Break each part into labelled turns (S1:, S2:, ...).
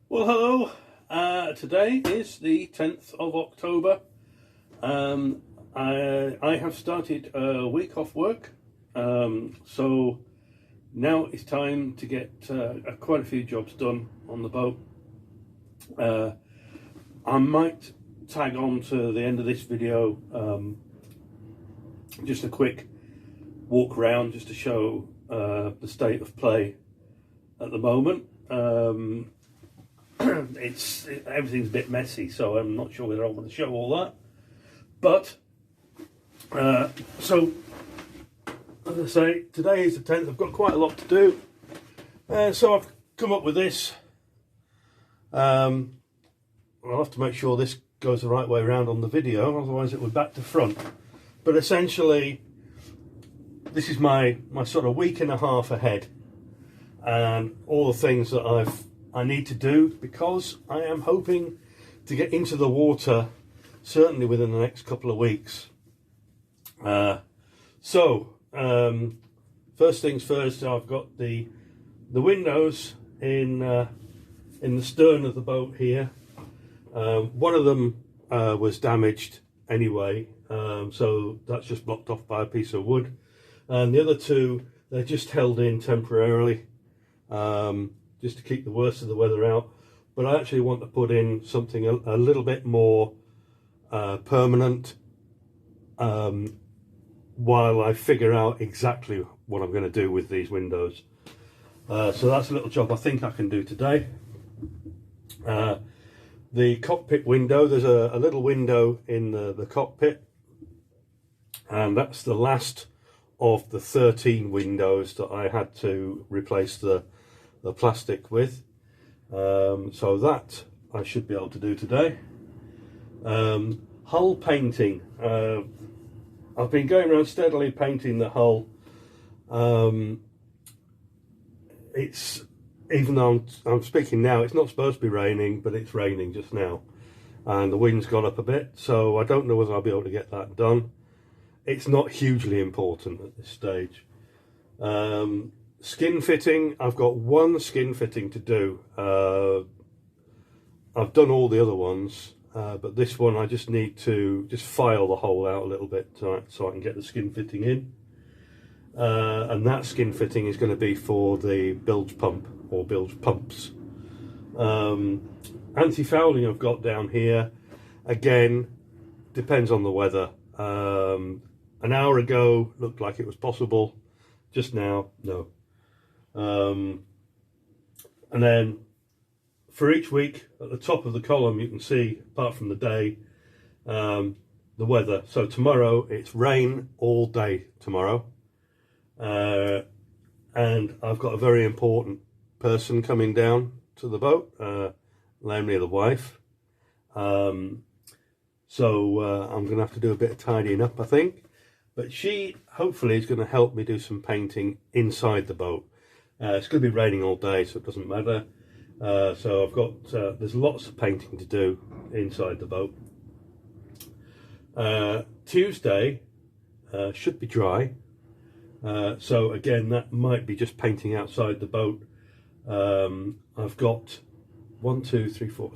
S1: Well, hello. Today is the 10th of October. I have started a week off work, so now it's time to get quite a few jobs done on the boat. I might tag on to the end of this video just a quick walk around just to show the state of play at the moment. Everything's a bit messy, so I'm not sure whether I want to show all that. But so as I say, today is the 10th. I've got quite a lot to do, so I've come up with this. I'll have to make sure this goes the right way around on the video, otherwise it would back to front. But essentially, this is my sort of week and a half ahead, and all the things that I need to do, because I am hoping to get into the water certainly within the next couple of weeks. First things first, I've got the windows in the stern of the boat here. One of them was damaged anyway, so that's just blocked off by a piece of wood, and the other two, they're just held in temporarily, just to keep the worst of the weather out. But I actually want to put in something a little bit more permanent while I figure out exactly what I'm going to do with these windows. So that's a little job I think I can do today. The cockpit window, there's a little window in the cockpit, and that's the last of the 13 windows that I had to replace the plastic with. So that I should be able to do today. Hull painting. I've been going around steadily painting the hull. It's, even though I'm speaking now, it's not supposed to be raining, but it's raining just now, and the wind's gone up a bit, so I don't know whether I'll be able to get that done. It's not hugely important at this stage. Skin fitting, I've got one skin fitting to do. I've done all the other ones, but this one I just need to file the hole out a little bit so I can get the skin fitting in. And that skin fitting is going to be for the bilge pump or bilge pumps. Anti-fouling I've got down here. Again, depends on the weather. An hour ago looked like it was possible. Just now, no. And then for each week, at the top of the column, you can see, apart from the day, the weather. So tomorrow, it's rain all day tomorrow. And I've got a very important person coming down to the boat, namely the wife. So I'm going to have to do a bit of tidying up, I think. But she, hopefully, is going to help me do some painting inside the boat. It's going to be raining all day, so it doesn't matter. So I've got, there's lots of painting to do inside the boat. Tuesday should be dry. So again, that might be just painting outside the boat. I've got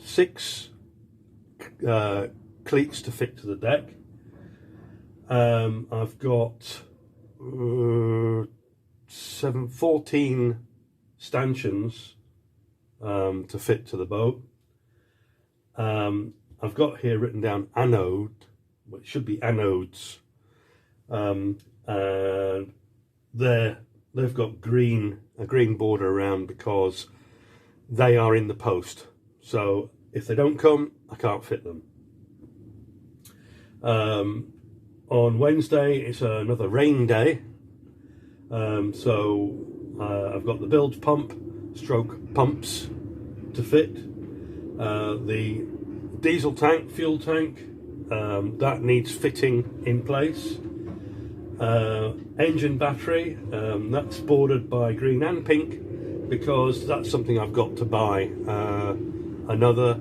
S1: 6 cleats to fit to the deck. I've got 14 stanchions to fit to the boat. I've got here written down anode, which should be anodes, and they've got a green border around because they are in the post. So if they don't come, I can't fit them. On Wednesday, it's another rain day. So I've got the bilge pump, stroke pumps, to fit. The diesel tank, fuel tank, that needs fitting in place. Engine battery, that's bordered by green and pink because that's something I've got to buy. Another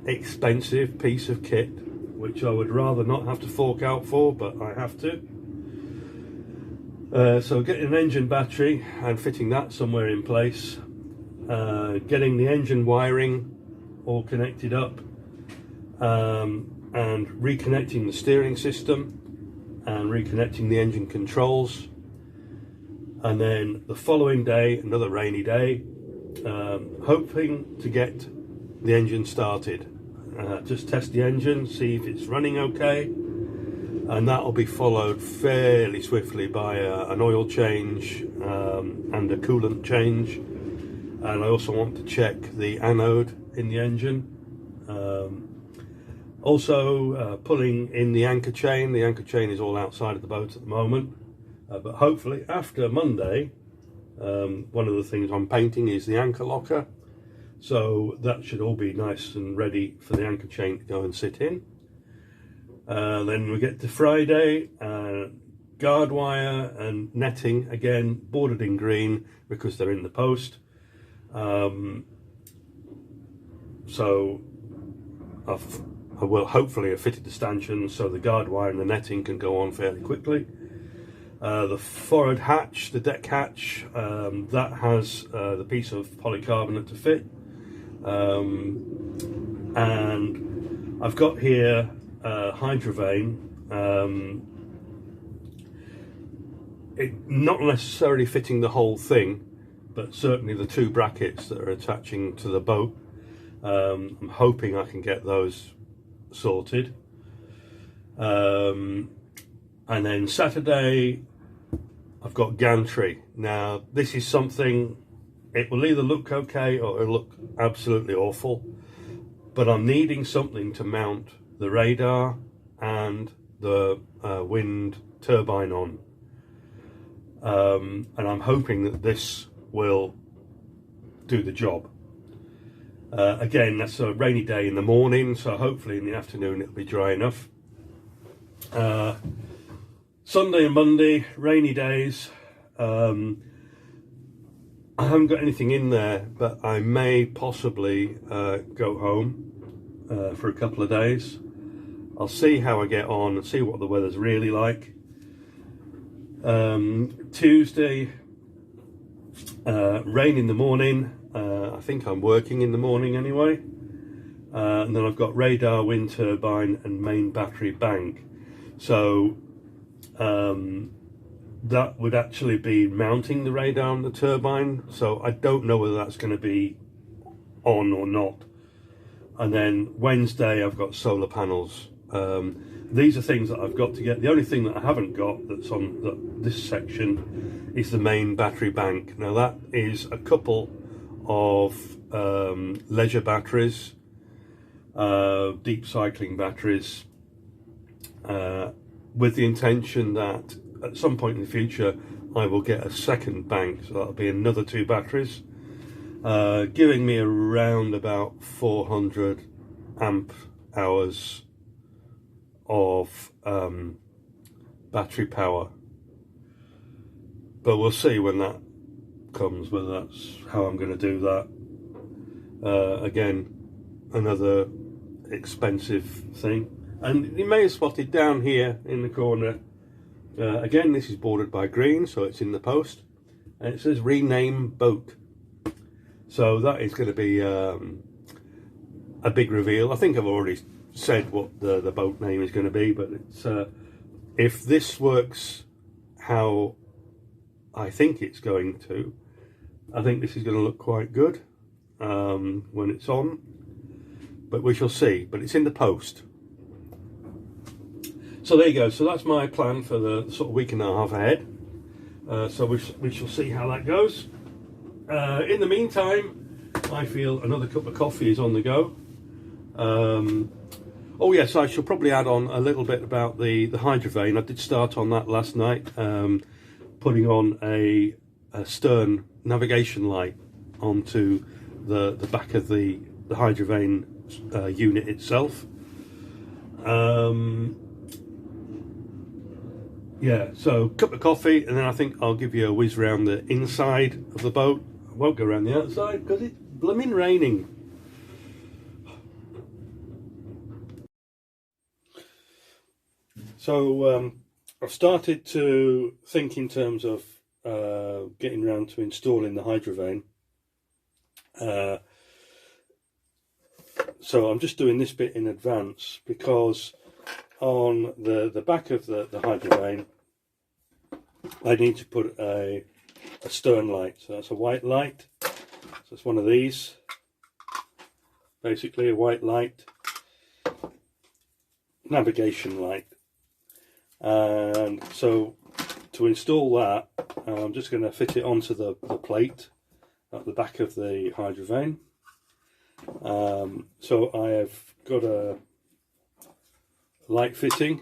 S1: expensive piece of kit which I would rather not have to fork out for, but I have to. So getting an engine battery and fitting that somewhere in place, getting the engine wiring all connected up, and reconnecting the steering system and reconnecting the engine controls, and then the following day, another rainy day, hoping to get the engine started. Just test the engine, see if it's running okay, and that will be followed fairly swiftly by an oil change and a coolant change. And I also want to check the anode in the engine. Also pulling in the anchor chain. The anchor chain is all outside of the boat at the moment, but hopefully after Monday, one of the things I'm painting is the anchor locker. So that should all be nice and ready for the anchor chain to go and sit in. Then we get to Friday, guard wire and netting, again bordered in green because they're in the post. So I will hopefully have fitted the stanchions so the guard wire and the netting can go on fairly quickly. The forward hatch, the deck hatch, that has the piece of polycarbonate to fit. And I've got here Hydrovane. It not necessarily fitting the whole thing, but certainly the two brackets that are attaching to the boat. I'm hoping I can get those sorted. And then Saturday I've got gantry. Now this is something, it will either look okay or it'll look absolutely awful, but I'm needing something to mount the radar and the wind turbine on, and I'm hoping that this will do the job. Again, that's a rainy day in the morning, so hopefully in the afternoon it'll be dry enough. Sunday and Monday, rainy days. I haven't got anything in there, but I may possibly go home for a couple of days. I'll see how I get on and see what the weather's really like. Tuesday, rain in the morning. I think I'm working in the morning anyway. And then I've got radar, wind turbine and main battery bank. So that would actually be mounting the radar and the turbine. So I don't know whether that's going to be on or not. And then Wednesday I've got solar panels. These are things that I've got to get. The only thing that I haven't got that's on this section is the main battery bank. Now that is a couple of leisure batteries, deep cycling batteries, with the intention that at some point in the future I will get a second bank, so that'll be another 2 batteries, giving me around about 400 amp hours of battery power. But we'll see when that comes, whether that's how I'm going to do that. Again, another expensive thing. And you may have spotted down here in the corner, again this is bordered by green, so it's in the post, and it says rename boat. So that is going to be a big reveal. I think I've already said what the boat name is going to be, but it's if this works how I think it's going to, I think this is going to look quite good when it's on, but we shall see. But it's in the post. So there you go. So that's my plan for the sort of week and a half ahead. So we shall see how that goes. In the meantime, I feel another cup of coffee is on the go. Oh yes, I shall probably add on a little bit about the Hydrovane. I did start on that last night, putting on a stern navigation light onto the back of the Hydrovane unit itself. Yeah, so cup of coffee, and then I think I'll give you a whiz round the inside of the boat. I won't go around the outside because it's blooming raining. So I've started to think in terms of getting round to installing the Hydrovane. So I'm just doing this bit in advance because on the back of the Hydrovane I need to put a stern light. So that's a white light. So it's one of these, basically a white light, navigation light. And so to install that, I'm just going to fit it onto the plate at the back of the Hydrovane. So I have got a light fitting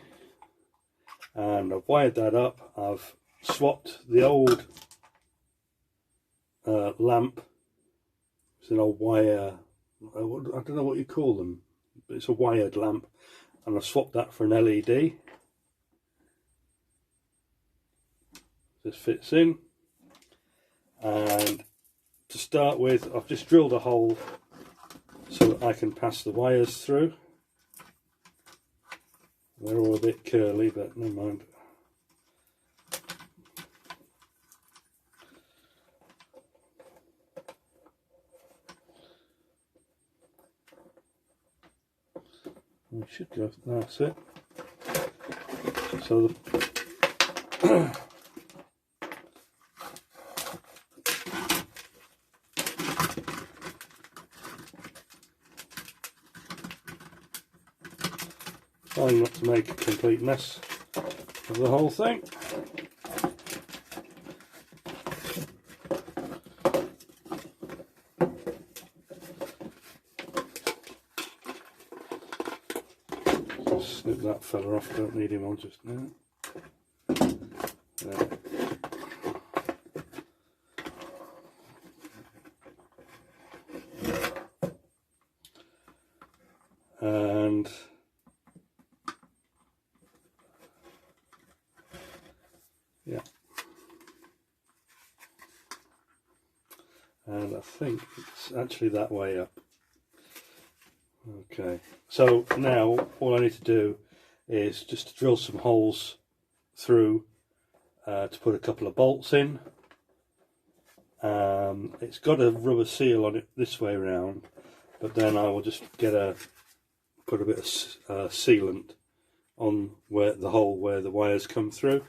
S1: and I've wired that up. I've swapped the old lamp. It's an old wire, I don't know what you call them, but it's a wired lamp, and I've swapped that for an LED. This fits in, and to start with I've just drilled a hole so that I can pass the wires through. They're all a bit curly, but never mind. We should go, that's it. So trying not to make a complete mess of the whole thing. Just snip that fella off, don't need him on just now. There. And yeah, and I think it's actually that way up. Okay, so now all I need to do is just to drill some holes through to put a couple of bolts in. It's got a rubber seal on it this way around, but then I will just put a bit of sealant on where the hole where the wires come through.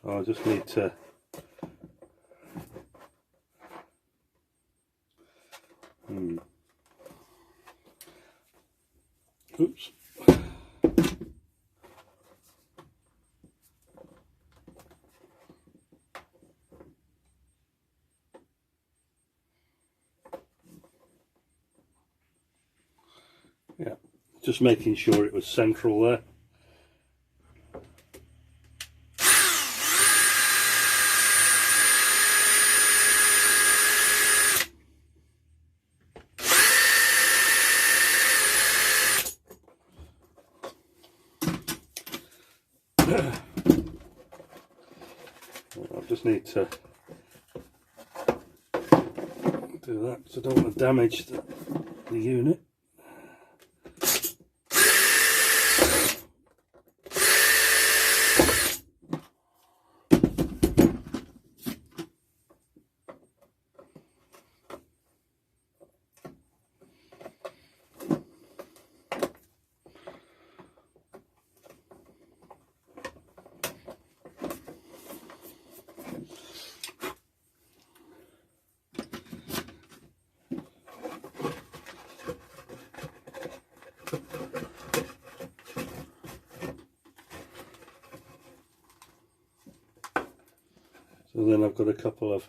S1: So I just need to oops. Yeah, just making sure it was central there. I just need to do that because I don't want to damage the unit. So then I've got a couple of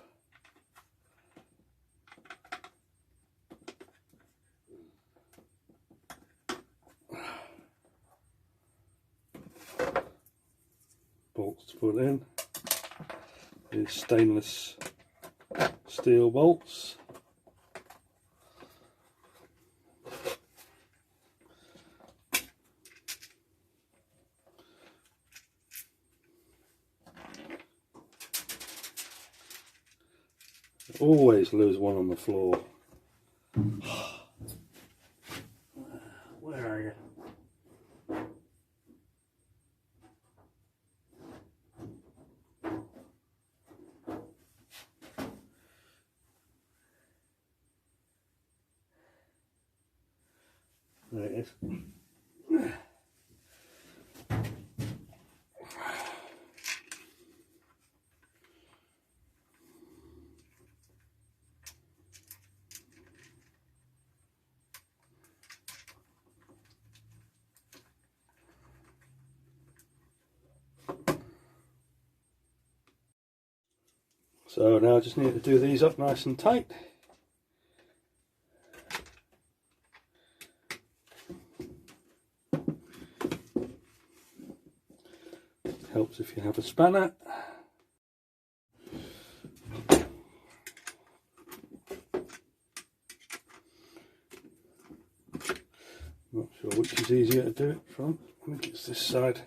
S1: bolts to put in. These stainless steel bolts. Always lose one on the floor. Where are you? There it is. So now I just need to do these up nice and tight. Helps if you have a spanner. Not sure which is easier to do it from. I think it's this side.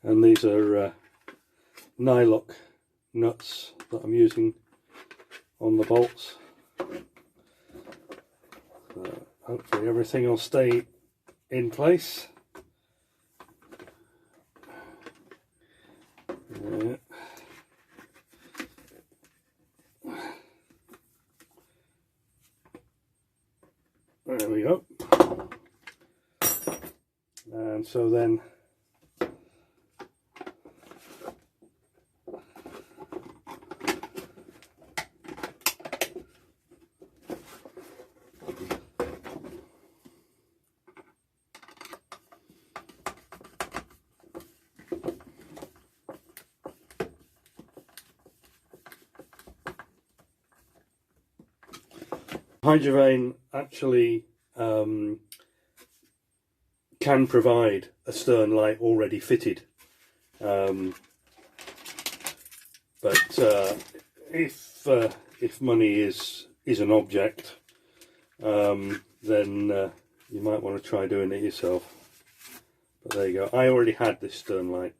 S1: And these are nylock nuts that I'm using on the bolts. Hopefully everything will stay in place. Yeah. There we go. And so then Hydrovane actually can provide a stern light already fitted, but if money is an object, then you might want to try doing it yourself. But there you go. I already had this stern light,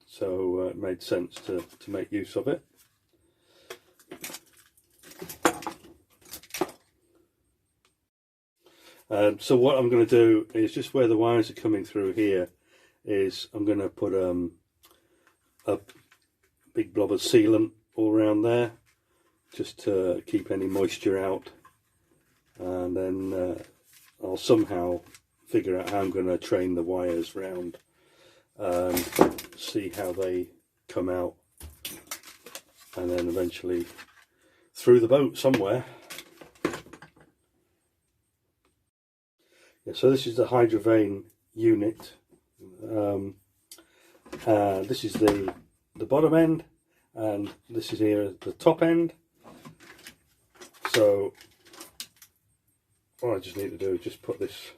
S1: so it made sense to make use of it. So what I'm going to do is, just where the wires are coming through here, is I'm going to put a big blob of sealant all around there, just to keep any moisture out, and then I'll somehow figure out how I'm going to train the wires round and see how they come out, and then eventually through the boat somewhere. So this is the Hydrovane unit. This is the bottom end, and this is here the top end. So what I just need to do is just put this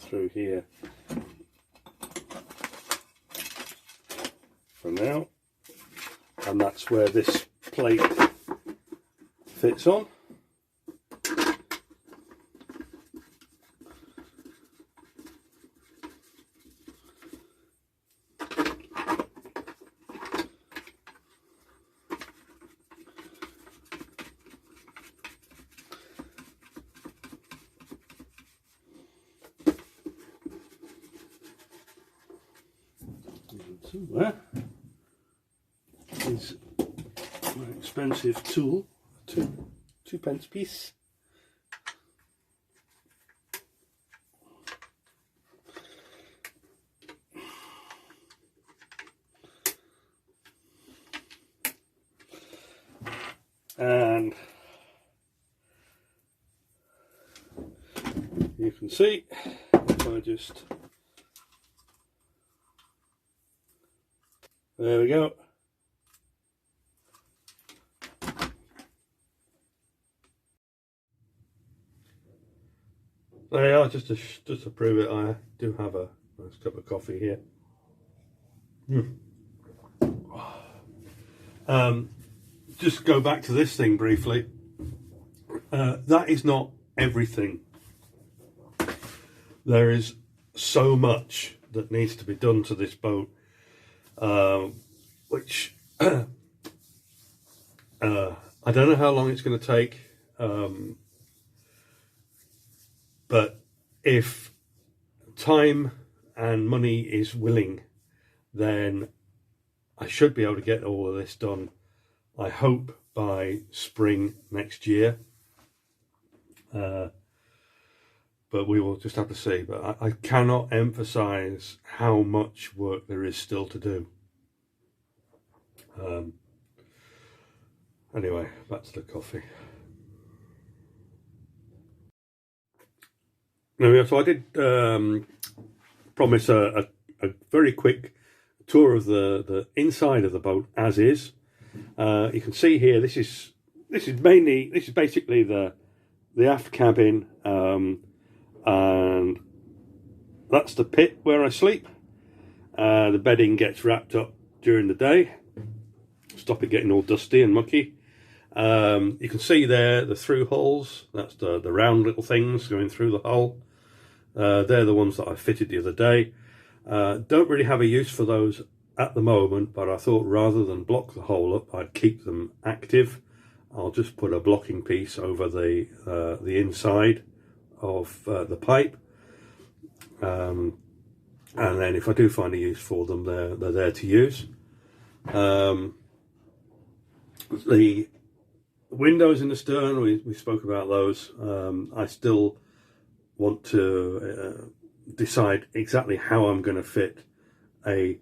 S1: through here for now, and that's where this plate fits on. Somewhere is my expensive tool, two pence piece. And you can see if I just There we go. There you are, just to prove it, I do have a nice cup of coffee here. Just go back to this thing briefly. That is not everything. There is so much that needs to be done to this boat, which I don't know how long it's going to take, but if time and money is willing, then I should be able to get all of this done, I hope, by spring next year. But we will just have to see. But I cannot emphasize how much work there is still to do. Anyway, back to the coffee. Now, so I did promise a very quick tour of the inside of the boat as is. You can see here, this is basically the aft cabin, and that's the pit where I sleep. The bedding gets wrapped up during the day, stop it getting all dusty and mucky. You can see there the through holes, that's the round little things going through the hull. They're the ones that I fitted the other day. Don't really have a use for those at the moment, but I thought rather than block the hole up, I'd keep them active. I'll just put a blocking piece over the inside of the pipe, and then if I do find a use for them, they're there to use. The windows in the stern, we spoke about those. I still want to decide exactly how I'm going to fit a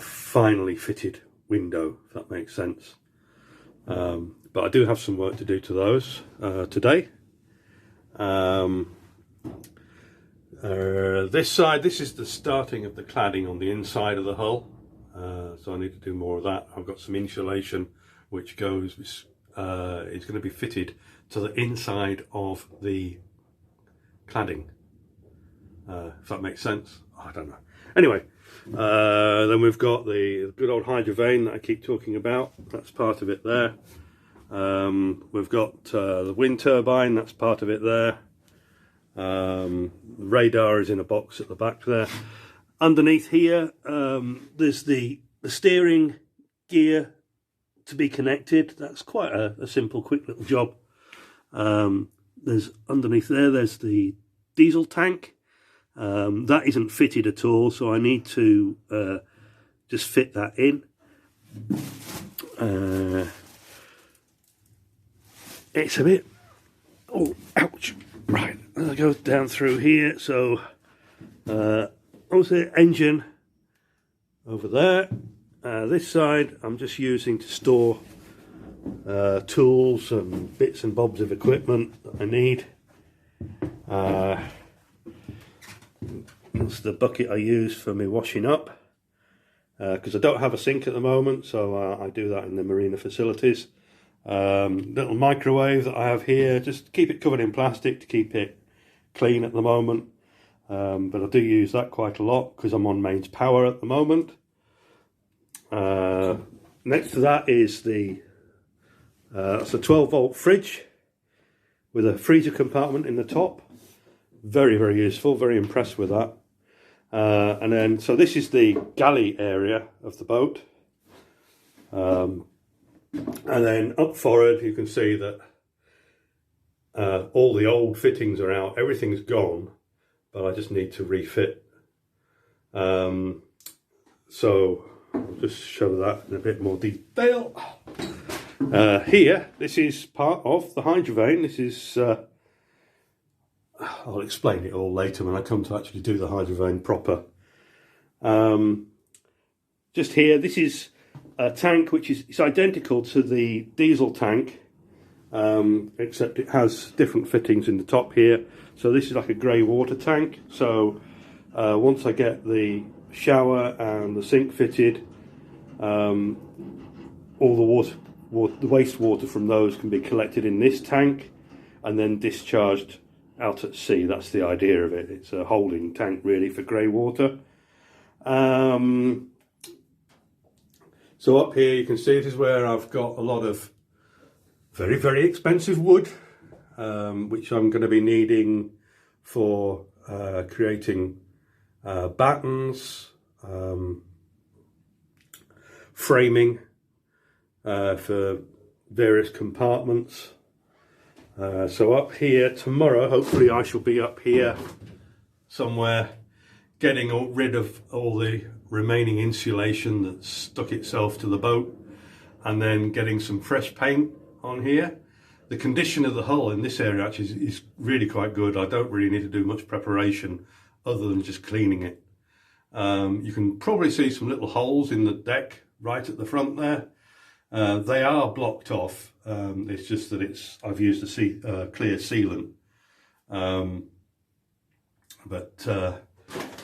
S1: finally fitted window, if that makes sense. But I do have some work to do to those today. This side, this is the starting of the cladding on the inside of the hull, so I need to do more of that. I've got some insulation which goes, is going to be fitted to the inside of the cladding, if that makes sense. I don't know. Anyway, then we've got the good old Hydrovane that I keep talking about. That's part of it there. We've got the wind turbine, that's part of it there. Radar is in a box at the back there. Underneath here, there's the steering gear to be connected. That's quite a simple, quick little job. There's underneath there's the diesel tank. That isn't fitted at all, so I need to just fit that in. It's a bit, oh, ouch, right, I'll go down through here. So obviously engine over there. This side I'm just using to store tools and bits and bobs of equipment that I need. That's the bucket I use for me washing up, because I don't have a sink at the moment, so I do that in the marina facilities. Little microwave that I have here, just keep it covered in plastic to keep it clean at the moment, but I do use that quite a lot because I'm on mains power at the moment. Next to that is that's a 12-volt fridge with a freezer compartment in the top. Very, very useful, very impressed with that. And then, so this is the galley area of the boat. And then up forward, you can see that all the old fittings are out, everything's gone, but I just need to refit. So I'll just show that in a bit more detail. Here, this is part of the Hydrovane. This is, I'll explain it all later when I come to actually do the Hydrovane proper. Just here, this is a tank which is identical to the diesel tank, except it has different fittings in the top here. So this is like a grey water tank. So once I get the shower and the sink fitted, all the the wastewater from those can be collected in this tank and then discharged out at sea. That's the idea of it. It's a holding tank really for grey water. So up here you can see this is where I've got a lot of very, very expensive wood, which I'm going to be needing for creating battens, framing for various compartments. So up here tomorrow, hopefully I shall be up here somewhere getting rid of all the remaining insulation that stuck itself to the boat, and then getting some fresh paint on here. The condition of the hull in this area actually is really quite good. I don't really need to do much preparation other than just cleaning it. You can probably see some little holes in the deck right at the front there. They are blocked off. It's just that I've used a clear sealant.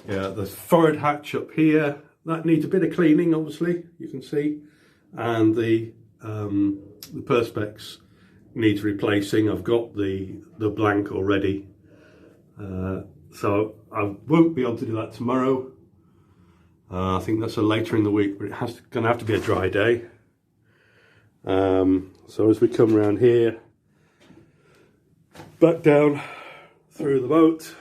S1: Yeah, the forward hatch up here, that needs a bit of cleaning, obviously, you can see. And the perspex needs replacing. I've got the blank already. So I won't be able to do that tomorrow. I think that's later in the week, but it's going to have to be a dry day. So as we come around here, back down through the boat,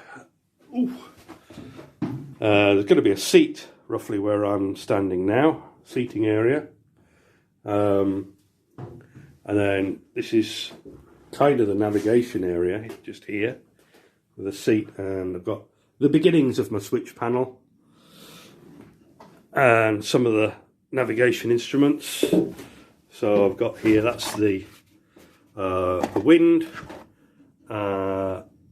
S1: there's going to be a seat roughly where I'm standing now, seating area. And then this is kind of the navigation area, just here, with a seat, and I've got the beginnings of my switch panel and some of the navigation instruments. So I've got here, that's the wind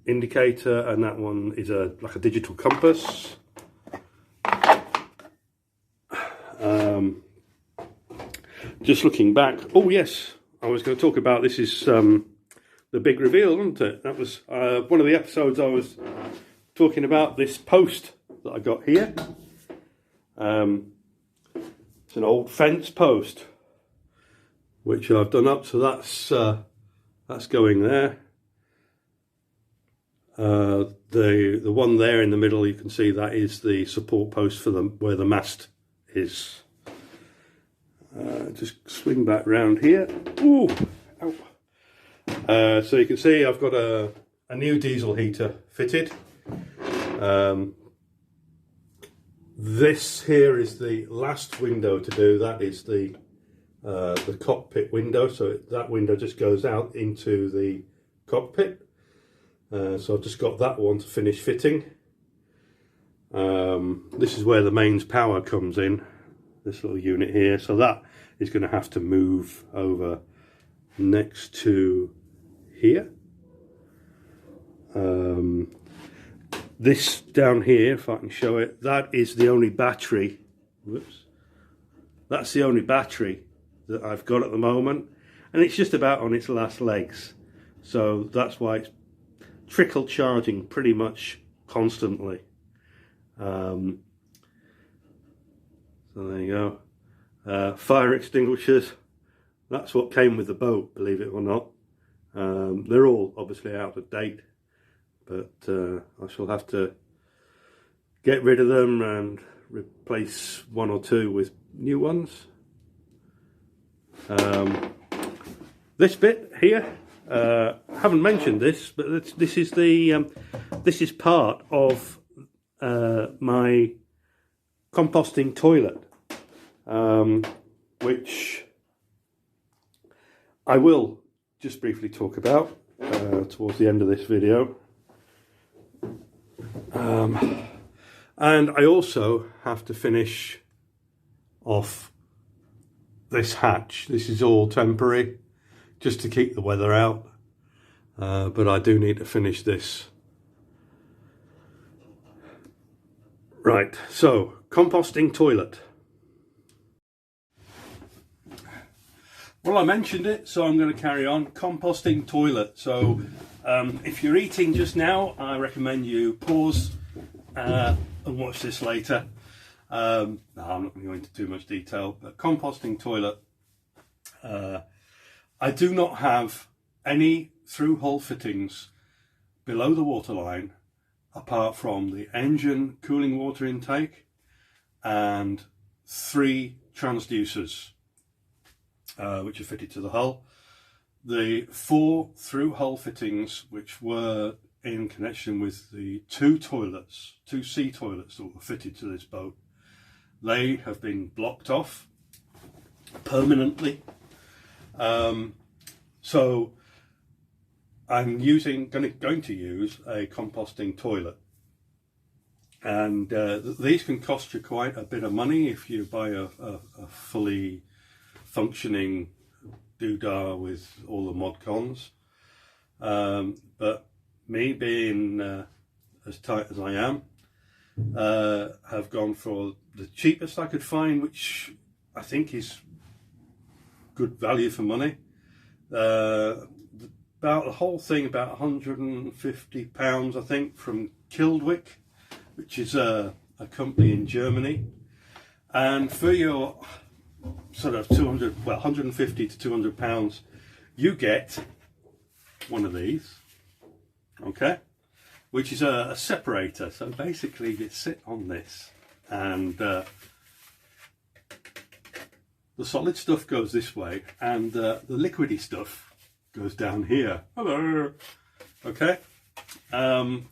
S1: indicator, and that one is like a digital compass. Just looking back, oh yes, I was going to talk about, this is the big reveal, wasn't it? That was one of the episodes I was talking about, this post that I got here. It's an old fence post which I've done up, so that's going there. The one there in the middle, you can see that is the support post for where the mast is. Just swing back round here. Ooh, ow. So you can see I've got a new diesel heater fitted. This here is the last window to do. That is the cockpit window. So that window just goes out into the cockpit. So I've just got that one to finish fitting. This is where the mains power comes in. This little unit here, so that is going to have to move over next to here. This down here, if I can show it, that is the only battery. Whoops. That's the only battery that I've got at the moment, and it's just about on its last legs. So that's why it's trickle charging pretty much constantly. So there you go. Fire extinguishers, that's what came with the boat, believe it or not. They're all obviously out of date, but I shall have to get rid of them and replace one or two with new ones. This bit here, I haven't mentioned this, but this is part of my composting toilet, which I will just briefly talk about towards the end of this video. And I also have to finish off this hatch. This is all temporary, just to keep the weather out, but I do need to finish this. Right, so composting toilet. Well, I mentioned it, so I'm going to carry on. Composting toilet. So if you're eating just now, I recommend you pause and watch this later. No, I'm not going to go into too much detail, but composting toilet. I do not have any through-hole fittings below the waterline apart from the engine cooling water intake and 3 transducers which are fitted to the hull. The 4 through-hole fittings which were in connection with the 2 toilets, 2 sea toilets that were fitted to this boat, they have been blocked off permanently. So I'm going to use a composting toilet, and these can cost you quite a bit of money if you buy a fully functioning doodah with all the mod cons. But me being as tight as I am, have gone for the cheapest I could find, which I think is good value for money. About the whole thing, about £150 I think, from Kildwick, which is a company in Germany. And for your sort of 150 to £200, you get one of these, okay, which is a separator. So basically you sit on this, and the solid stuff goes this way, and the liquidy stuff goes down here. Hello. Okay. And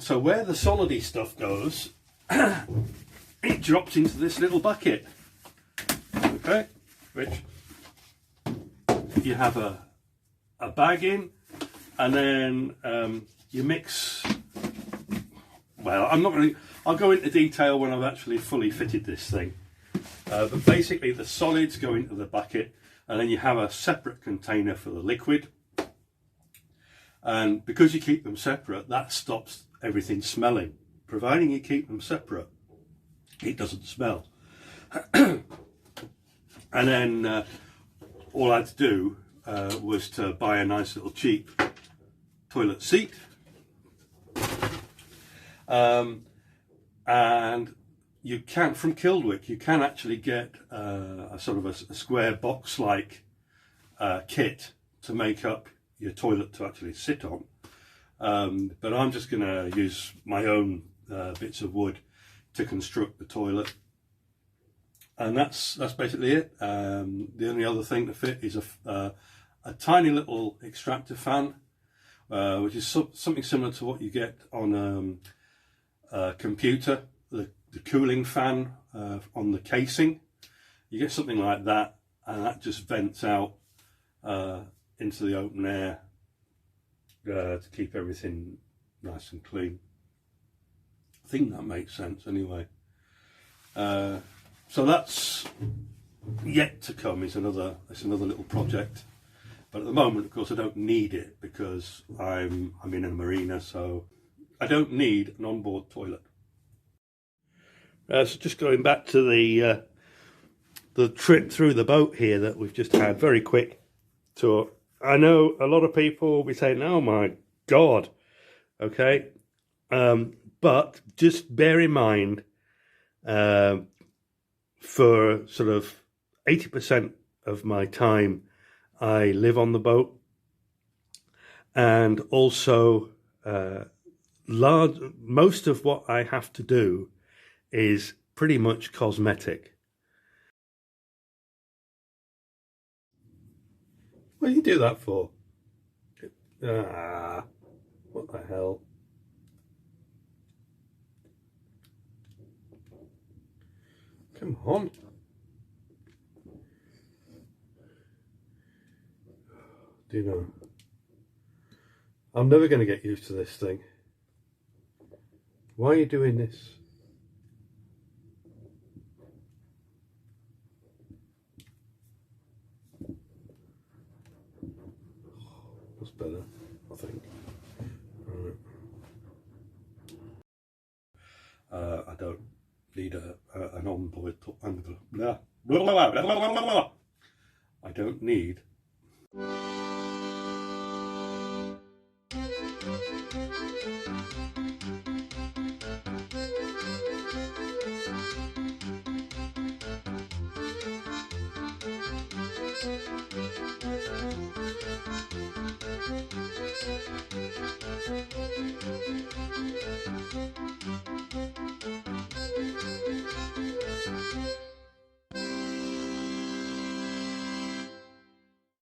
S1: so where the solidy stuff goes, it drops into this little bucket. Okay. Which you have a bag in, and then you mix. Well, I'll go into detail when I've actually fully fitted this thing. But basically the solids go into the bucket, and then you have a separate container for the liquid. And because you keep them separate, that stops everything smelling. Providing you keep them separate, it doesn't smell. And then all I had to do was to buy a nice little cheap toilet seat. And you can, from Kildwick, you can actually get a sort of a square box-like kit to make up your toilet to actually sit on. But I'm just going to use my own bits of wood to construct the toilet, and that's basically it. The only other thing to fit is a tiny little extractor fan, which is something similar to what you get on a computer. The cooling fan on the casing, you get something like that, and that just vents out into the open air to keep everything nice and clean. I think that makes sense anyway. So that's yet to come. It's another little project, but at the moment, of course, I don't need it because I'm in a marina, so I don't need an onboard toilet. So just going back to the trip through the boat here that we've just had, very quick tour. I know a lot of people will be saying, "Oh my God," okay, but just bear in mind, for sort of 80% of my time, I live on the boat, and also most of what I have to do is pretty much cosmetic. What do you do that for? What the hell? Come on. Do you know? I'm never going to get used to this thing. Why are you doing this? That's better, I think. Right. I don't need an onboard. I don't need